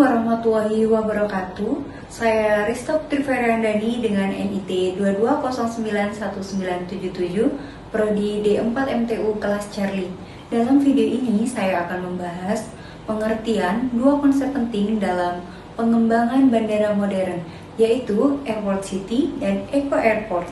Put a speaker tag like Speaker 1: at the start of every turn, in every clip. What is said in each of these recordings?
Speaker 1: warahmatullahi wabarakatuh. Saya Rista Putri Feryandani dengan NIT 22091977 Prodi D4 MTU kelas Charlie. Dalam video ini saya akan membahas pengertian dua konsep penting dalam pengembangan bandara modern, yaitu Airport City dan Eco Airport.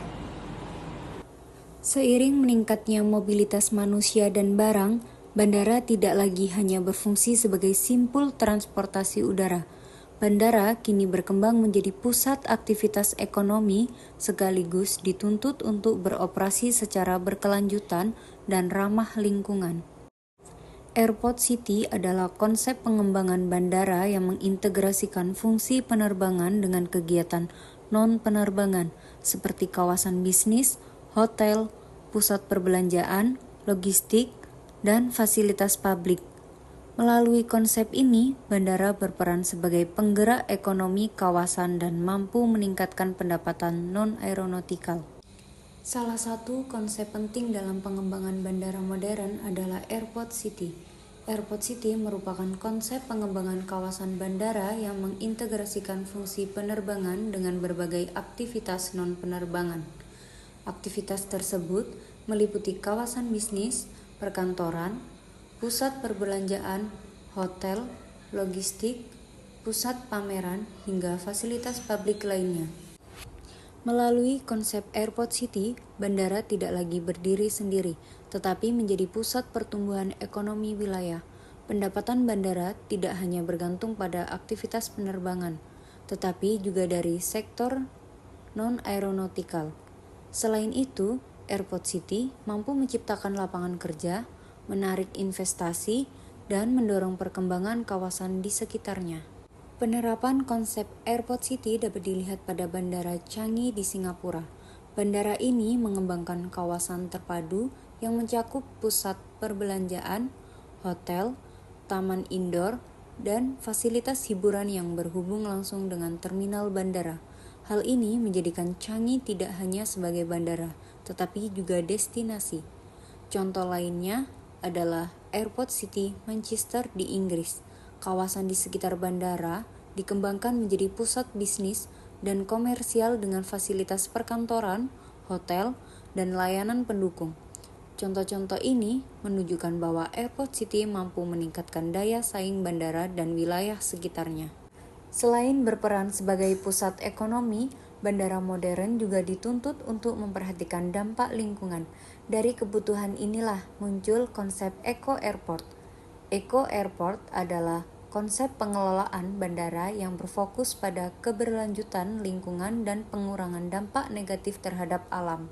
Speaker 1: Seiring meningkatnya mobilitas manusia dan barang, bandara tidak lagi hanya berfungsi sebagai simpul transportasi udara. Bandara kini berkembang menjadi pusat aktivitas ekonomi sekaligus dituntut untuk beroperasi secara berkelanjutan dan ramah lingkungan. Airport City adalah konsep pengembangan bandara yang mengintegrasikan fungsi penerbangan dengan kegiatan non-penerbangan seperti kawasan bisnis, hotel, pusat perbelanjaan, logistik, dan fasilitas publik. Melalui konsep ini, bandara berperan sebagai penggerak ekonomi kawasan dan mampu meningkatkan pendapatan non-aeronautikal. Salah satu konsep penting dalam pengembangan bandara modern adalah Airport City. Airport City merupakan konsep pengembangan kawasan bandara yang mengintegrasikan fungsi penerbangan dengan berbagai aktivitas non-penerbangan. Aktivitas tersebut meliputi kawasan bisnis, perkantoran, pusat perbelanjaan, hotel, logistik, pusat pameran, hingga fasilitas publik lainnya. Melalui konsep Airport City, bandara tidak lagi berdiri sendiri, tetapi menjadi pusat pertumbuhan ekonomi wilayah. Pendapatan bandara tidak hanya bergantung pada aktivitas penerbangan, tetapi juga dari sektor non-aeronautikal. Selain itu, Airport City mampu menciptakan lapangan kerja, menarik investasi, dan mendorong perkembangan kawasan di sekitarnya. Penerapan konsep Airport City dapat dilihat pada Bandara Changi di Singapura. Bandara ini mengembangkan kawasan terpadu yang mencakup pusat perbelanjaan, hotel, taman indoor, dan fasilitas hiburan yang berhubung langsung dengan terminal bandara. Hal ini menjadikan Changi tidak hanya sebagai bandara, tetapi juga destinasi. Contoh lainnya adalah Airport City Manchester di Inggris. Kawasan di sekitar bandara dikembangkan menjadi pusat bisnis dan komersial dengan fasilitas perkantoran, hotel, dan layanan pendukung. Contoh-contoh ini menunjukkan bahwa Airport City mampu meningkatkan daya saing bandara dan wilayah sekitarnya. Selain berperan sebagai pusat ekonomi, bandara modern juga dituntut untuk memperhatikan dampak lingkungan. Dari kebutuhan inilah muncul konsep Eco Airport. Eco Airport adalah konsep pengelolaan bandara yang berfokus pada keberlanjutan lingkungan dan pengurangan dampak negatif terhadap alam.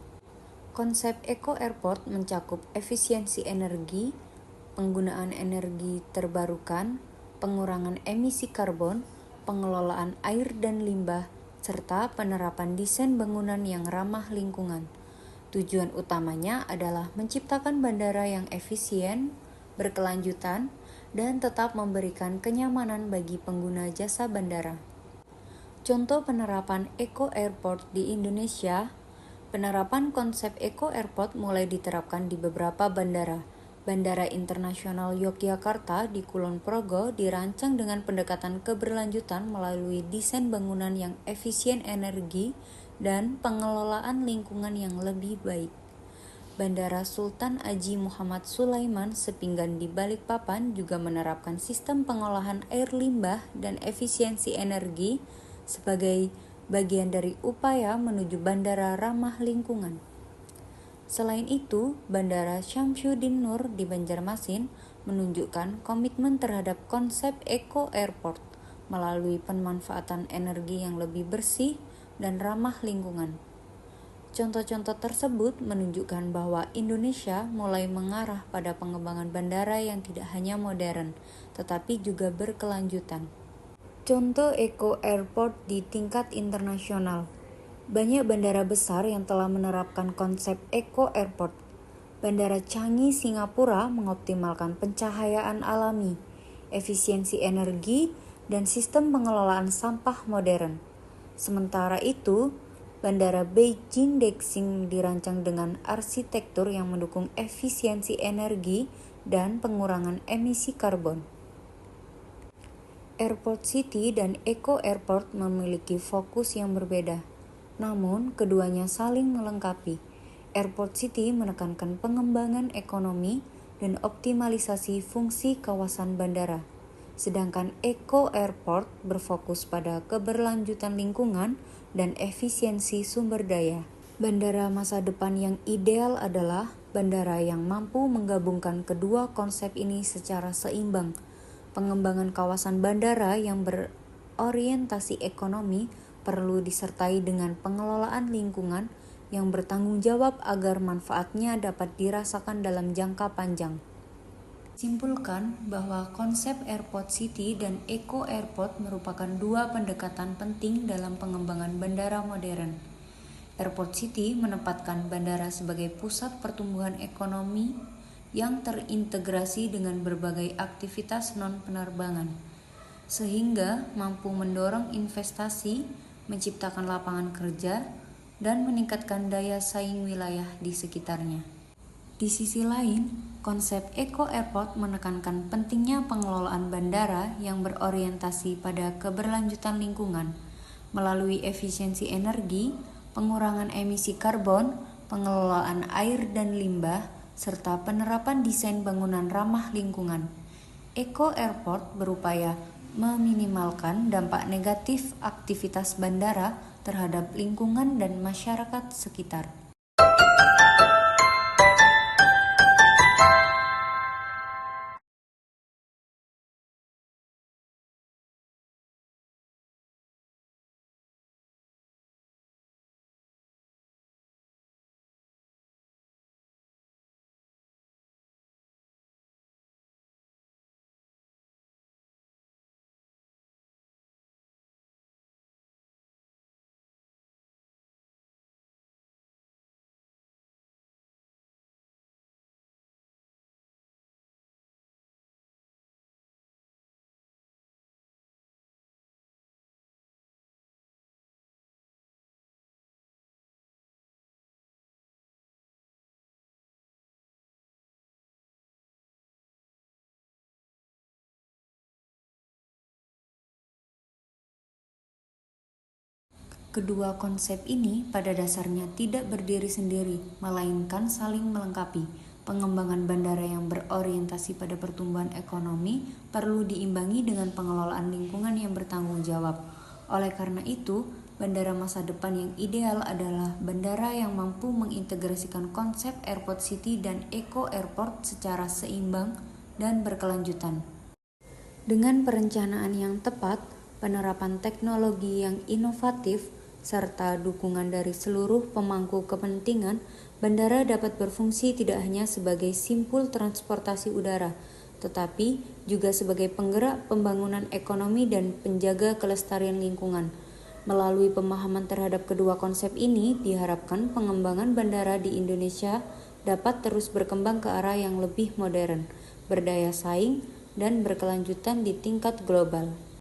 Speaker 1: Konsep Eco Airport mencakup efisiensi energi, penggunaan energi terbarukan, pengurangan emisi karbon, pengelolaan air dan limbah, serta penerapan desain bangunan yang ramah lingkungan. Tujuan utamanya adalah menciptakan bandara yang efisien, berkelanjutan, dan tetap memberikan kenyamanan bagi pengguna jasa bandara. Contoh penerapan Eco Airport di Indonesia. Penerapan konsep Eco Airport mulai diterapkan di beberapa bandara. Bandara Internasional Yogyakarta di Kulon Progo dirancang dengan pendekatan keberlanjutan melalui desain bangunan yang efisien energi dan pengelolaan lingkungan yang lebih baik. Bandara Sultan Haji Muhammad Sulaiman Sepinggan di Balikpapan juga menerapkan sistem pengolahan air limbah dan efisiensi energi sebagai bagian dari upaya menuju bandara ramah lingkungan. Selain itu, Bandara Syamsuddin Nur di Banjarmasin menunjukkan komitmen terhadap konsep Eco Airport melalui pemanfaatan energi yang lebih bersih dan ramah lingkungan. Contoh-contoh tersebut menunjukkan bahwa Indonesia mulai mengarah pada pengembangan bandara yang tidak hanya modern, tetapi juga berkelanjutan. Contoh Eco Airport di tingkat internasional. Banyak bandara besar yang telah menerapkan konsep Eco Airport. Bandara Changi Singapura mengoptimalkan pencahayaan alami, efisiensi energi, dan sistem pengelolaan sampah modern. Sementara itu, Bandara Beijing Daxing dirancang dengan arsitektur yang mendukung efisiensi energi dan pengurangan emisi karbon. Airport City dan Eco Airport memiliki fokus yang berbeda, namun keduanya saling melengkapi. Airport City menekankan pengembangan ekonomi dan optimalisasi fungsi kawasan bandara, sedangkan Eco Airport berfokus pada keberlanjutan lingkungan dan efisiensi sumber daya. Bandara masa depan yang ideal adalah bandara yang mampu menggabungkan kedua konsep ini secara seimbang. Pengembangan kawasan bandara yang berorientasi ekonomi perlu disertai dengan pengelolaan lingkungan yang bertanggung jawab agar manfaatnya dapat dirasakan dalam jangka panjang. Simpulkan bahwa konsep Airport City dan Eco Airport merupakan dua pendekatan penting dalam pengembangan bandara modern. Airport City menempatkan bandara sebagai pusat pertumbuhan ekonomi yang terintegrasi dengan berbagai aktivitas non-penerbangan, sehingga mampu mendorong investasi, menciptakan lapangan kerja, dan meningkatkan daya saing wilayah di sekitarnya. Di sisi lain, konsep Eco Airport menekankan pentingnya pengelolaan bandara yang berorientasi pada keberlanjutan lingkungan melalui efisiensi energi, pengurangan emisi karbon, pengelolaan air dan limbah, serta penerapan desain bangunan ramah lingkungan. Eco Airport berupaya meminimalkan dampak negatif aktivitas bandara terhadap lingkungan dan masyarakat sekitar. Kedua konsep ini pada dasarnya tidak berdiri sendiri, melainkan saling melengkapi. Pengembangan bandara yang berorientasi pada pertumbuhan ekonomi perlu diimbangi dengan pengelolaan lingkungan yang bertanggung jawab. Oleh karena itu, bandara masa depan yang ideal adalah bandara yang mampu mengintegrasikan konsep Airport City dan Eco Airport secara seimbang dan berkelanjutan. Dengan perencanaan yang tepat, penerapan teknologi yang inovatif, serta dukungan dari seluruh pemangku kepentingan, bandara dapat berfungsi tidak hanya sebagai simpul transportasi udara, tetapi juga sebagai penggerak pembangunan ekonomi dan penjaga kelestarian lingkungan. Melalui pemahaman terhadap kedua konsep ini, diharapkan pengembangan bandara di Indonesia dapat terus berkembang ke arah yang lebih modern, berdaya saing, dan berkelanjutan di tingkat global.